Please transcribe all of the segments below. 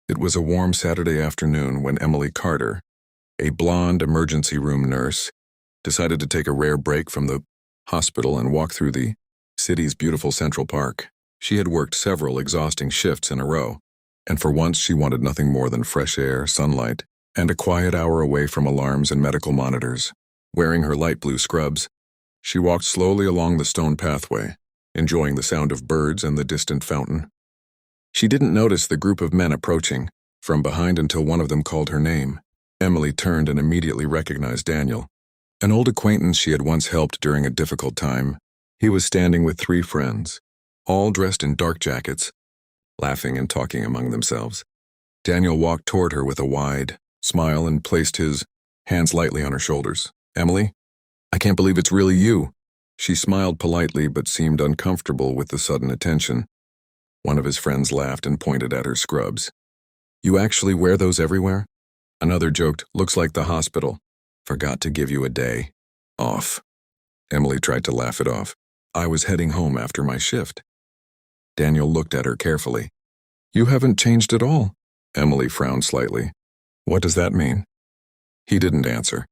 It was a warm Saturday afternoon when Emily Carter, a blonde emergency room nurse, decided to take a rare break from the hospital and walk through the city's beautiful Central Park. She had worked several exhausting shifts in a row, and for once she wanted nothing more than fresh air, sunlight, and a quiet hour away from alarms and medical monitors. Wearing her light blue scrubs, she walked slowly along the stone pathway, enjoying the sound of birds and the distant fountain. She didn't notice the group of men approaching from behind until one of them called her name. Emily turned and immediately recognized Daniel, an old acquaintance she had once helped during a difficult time. He was standing with three friends, all dressed in dark jackets, laughing and talking among themselves. Daniel walked toward her with a wide smile and placed his hands lightly on her shoulders. "Emily, I can't believe it's really you." She smiled politely but seemed uncomfortable with the sudden attention. One of his friends laughed and pointed at her scrubs. "You actually wear those everywhere?" Another joked, "Looks like the hospital forgot to give you a day off." Emily tried to laugh it off. "I was heading home after my shift." Daniel looked at her carefully. "You haven't changed at all." Emily frowned slightly. "What does that mean?" He didn't answer.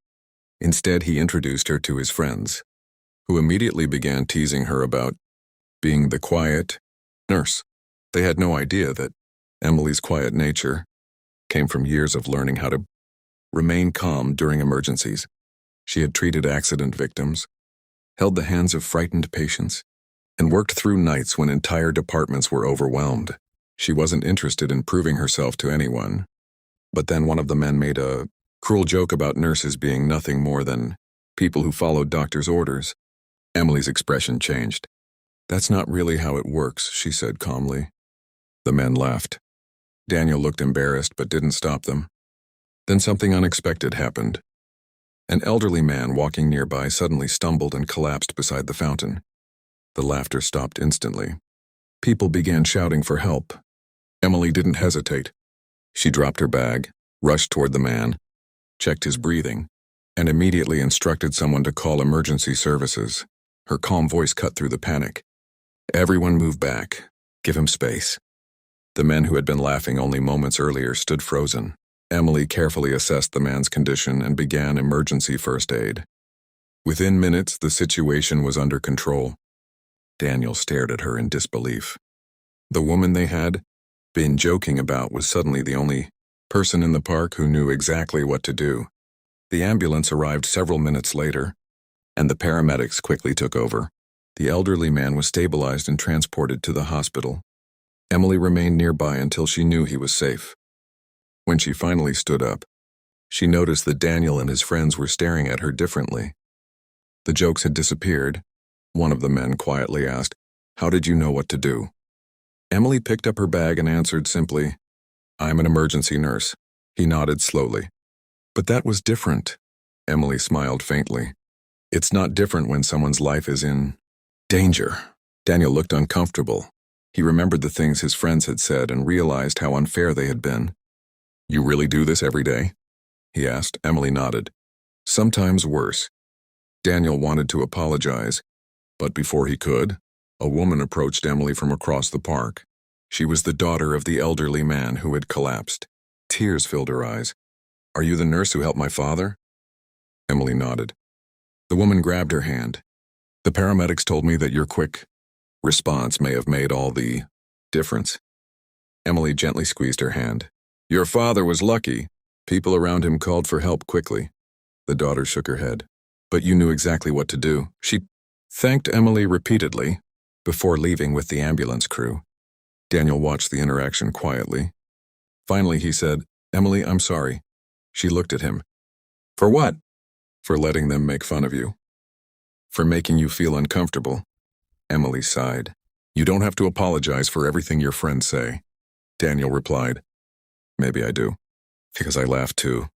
Instead, he introduced her to his friends, who immediately began teasing her about being the quiet nurse. They had no idea that Emily's quiet nature came from years of learning how to remain calm during emergencies. She had treated accident victims, held the hands of frightened patients, and worked through nights when entire departments were overwhelmed. She wasn't interested in proving herself to anyone. But then one of the men made a cruel joke about nurses being nothing more than people who followed doctors' orders. Emily's expression changed. "That's not really how it works," she said calmly. The men laughed. Daniel looked embarrassed but didn't stop them. Then something unexpected happened. An elderly man walking nearby suddenly stumbled and collapsed beside the fountain. The laughter stopped instantly. People began shouting for help. Emily didn't hesitate. She dropped her bag, rushed toward the man, checked his breathing, and immediately instructed someone to call emergency services. Her calm voice cut through the panic. "Everyone move back. Give him space." The men who had been laughing only moments earlier stood frozen. Emily carefully assessed the man's condition and began emergency first aid. Within minutes, the situation was under control. Daniel stared at her in disbelief. The woman they had been joking about was suddenly the only person in the park who knew exactly what to do. The ambulance arrived several minutes later, and the paramedics quickly took over. The elderly man was stabilized and transported to the hospital. Emily remained nearby until she knew he was safe. When she finally stood up, she noticed that Daniel and his friends were staring at her differently. The jokes had disappeared. One of the men quietly asked, "How did you know what to do?" Emily picked up her bag and answered simply, "I'm an emergency nurse." He nodded slowly. "But that was different." Emily smiled faintly. "It's not different when someone's life is in danger." Daniel looked uncomfortable. He remembered the things his friends had said and realized how unfair they had been. "You really do this every day?" he asked. Emily nodded. "Sometimes worse." Daniel wanted to apologize, but before he could, a woman approached Emily from across the park. She was the daughter of the elderly man who had collapsed. Tears filled her eyes. "Are you the nurse who helped my father?" Emily nodded. The woman grabbed her hand. "The paramedics told me that your quick response may have made all the difference." Emily gently squeezed her hand. "Your father was lucky. People around him called for help quickly." The daughter shook her head. "But you knew exactly what to do." She thanked Emily repeatedly before leaving with the ambulance crew. Daniel watched the interaction quietly. Finally, he said, "Emily, I'm sorry." She looked at him. "For what?" "For letting them make fun of you. For making you feel uncomfortable." Emily sighed. "You don't have to apologize for everything your friends say." Daniel replied, "Maybe I do. Because I laughed too."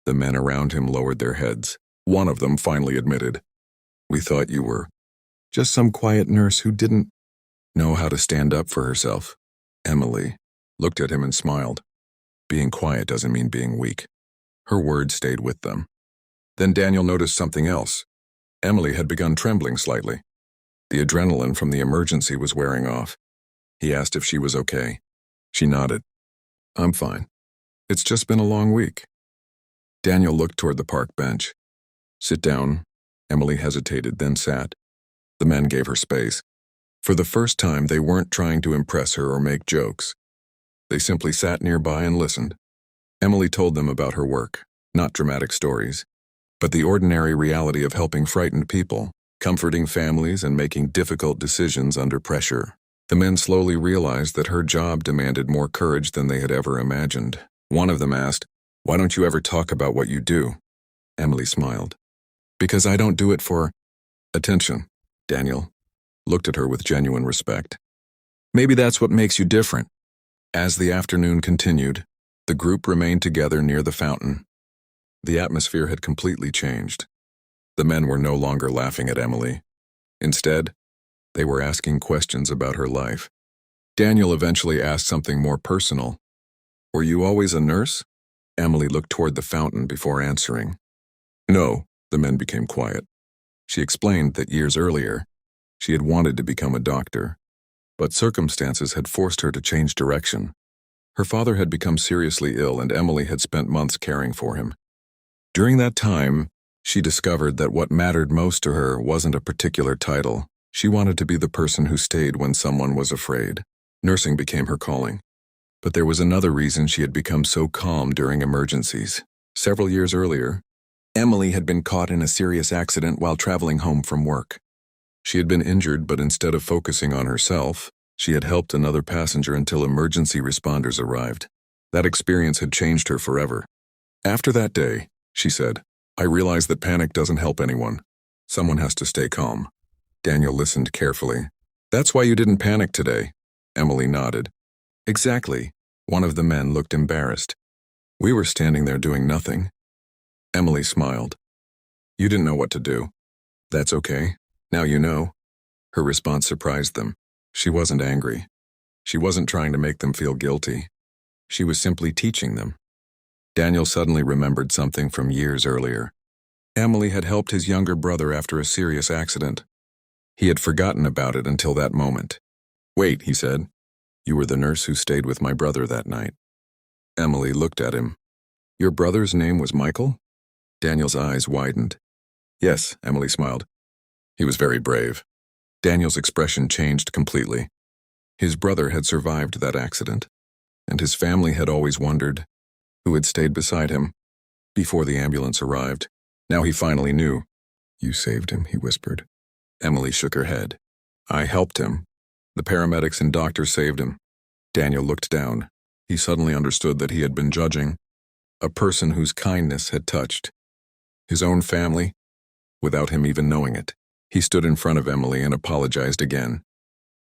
The men around him lowered their heads. One of them finally admitted, "We thought you were just some quiet nurse who didn't know how to stand up for herself." Emily looked at him and smiled. Being quiet doesn't mean being weak. Her words stayed with them. Then Daniel noticed something else. Emily had begun trembling slightly. The adrenaline from the emergency was wearing off. He asked if she was okay. She nodded. I'm fine. It's just been a long week. Daniel looked toward the park bench. Sit down. Emily hesitated, then sat. The men gave her space. For the first time, they weren't trying to impress her or make jokes. They simply sat nearby and listened. Emily told them about her work, not dramatic stories, but the ordinary reality of helping frightened people, comforting families, and making difficult decisions under pressure. The men slowly realized that her job demanded more courage than they had ever imagined. One of them asked, "Why don't you ever talk about what you do?" Emily smiled. "Because I don't do it for attention." Daniel looked at her with genuine respect. "Maybe that's what makes you different." As the afternoon continued, the group remained together near the fountain. The atmosphere had completely changed. The men were no longer laughing at Emily. Instead, they were asking questions about her life. Daniel eventually asked something more personal. "Were you always a nurse?" Emily looked toward the fountain before answering. "No." The men became quiet. She explained that years earlier, she had wanted to become a doctor, but circumstances had forced her to change direction. Her father had become seriously ill, and Emily had spent months caring for him. During that time, she discovered that what mattered most to her wasn't a particular title. She wanted to be the person who stayed when someone was afraid. Nursing became her calling. But there was another reason she had become so calm during emergencies. Several years earlier, Emily had been caught in a serious accident while traveling home from work. She had been injured, but instead of focusing on herself, she had helped another passenger until emergency responders arrived. That experience had changed her forever. "After that day," she said, "I realized that panic doesn't help anyone. Someone has to stay calm." Daniel listened carefully. "That's why you didn't panic today." Emily nodded. "Exactly." One of the men looked embarrassed. "We were standing there doing nothing." Emily smiled. "You didn't know what to do. That's okay. Now you know." Her response surprised them. She wasn't angry. She wasn't trying to make them feel guilty. She was simply teaching them. Daniel suddenly remembered something from years earlier. Emily had helped his younger brother after a serious accident. He had forgotten about it until that moment. "Wait," he said. "You were the nurse who stayed with my brother that night." Emily looked at him. "Your brother's name was Michael?" Daniel's eyes widened. "Yes," Emily smiled. "He was very brave." Daniel's expression changed completely. His brother had survived that accident, and his family had always wondered who had stayed beside him before the ambulance arrived. Now he finally knew. "You saved him," he whispered. Emily shook her head. "I helped him. The paramedics and doctors saved him." Daniel looked down. He suddenly understood that he had been judging a person whose kindness had touched his own family without him even knowing it. He stood in front of Emily and apologized again.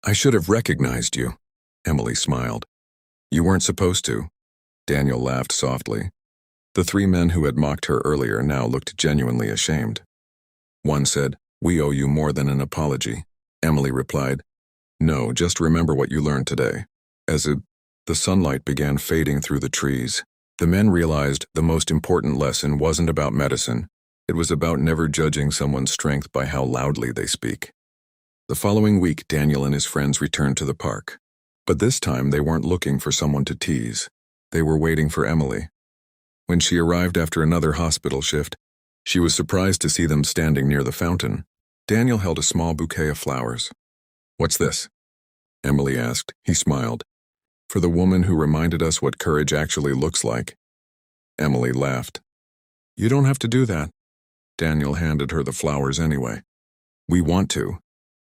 "I should have recognized you." Emily smiled. "You weren't supposed to." Daniel laughed softly. The three men who had mocked her earlier now looked genuinely ashamed. One said, "We owe you more than an apology." Emily replied, "No, just remember what you learned today." The sunlight began fading through the trees. The men realized the most important lesson wasn't about medicine. It was about never judging someone's strength by how loudly they speak. The following week, Daniel and his friends returned to the park. But this time, they weren't looking for someone to tease. They were waiting for Emily. When she arrived after another hospital shift, she was surprised to see them standing near the fountain. Daniel held a small bouquet of flowers. "What's this?" Emily asked. He smiled. "For the woman who reminded us what courage actually looks like." Emily laughed. "You don't have to do that." Daniel handed her the flowers anyway. "We want to."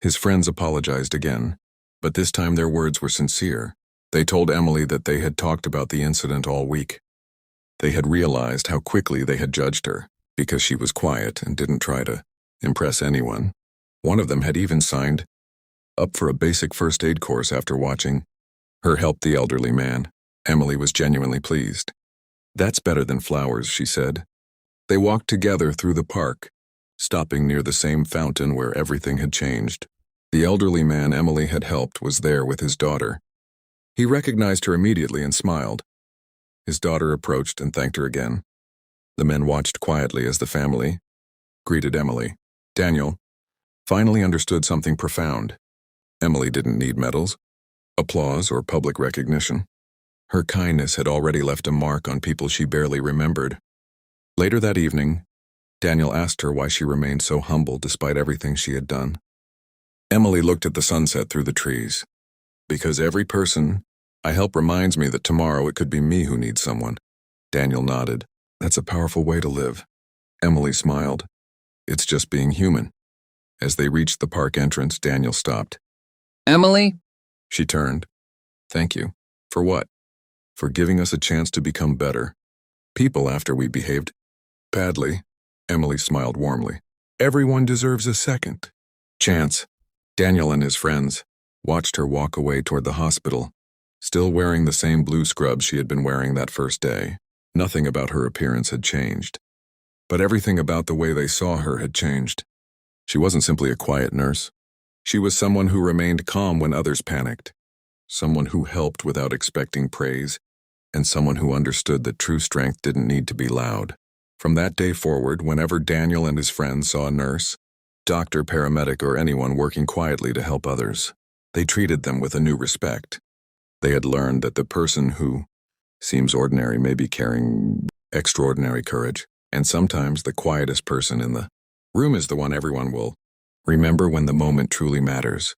His friends apologized again, but this time their words were sincere. They told Emily that they had talked about the incident all week. They had realized how quickly they had judged her, because she was quiet and didn't try to impress anyone. One of them had even signed up for a basic first aid course after watching her help the elderly man. Emily was genuinely pleased. "That's better than flowers," she said. They walked together through the park, stopping near the same fountain where everything had changed. The elderly man Emily had helped was there with his daughter. He recognized her immediately and smiled. His daughter approached and thanked her again. The men watched quietly as the family greeted Emily. Daniel finally understood something profound. Emily didn't need medals, applause, or public recognition. Her kindness had already left a mark on people she barely remembered. Later that evening, Daniel asked her why she remained so humble despite everything she had done. Emily looked at the sunset through the trees. Because every person I help reminds me that tomorrow it could be me who needs someone. Daniel nodded. That's a powerful way to live. Emily smiled. It's just being human. As they reached the park entrance, Daniel stopped. Emily? She turned. Thank you. For what? For giving us a chance to become better people after we behaved badly. Emily smiled warmly. Everyone deserves a second chance. Daniel and his friends watched her walk away toward the hospital, still wearing the same blue scrubs she had been wearing that first day. Nothing about her appearance had changed. But everything about the way they saw her had changed. She wasn't simply a quiet nurse. She was someone who remained calm when others panicked. Someone who helped without expecting praise, and someone who understood that true strength didn't need to be loud. From that day forward, whenever Daniel and his friends saw a nurse, doctor, paramedic, or anyone working quietly to help others, they treated them with a new respect. They had learned that the person who seems ordinary may be carrying extraordinary courage, and sometimes the quietest person in the room is the one everyone will remember when the moment truly matters.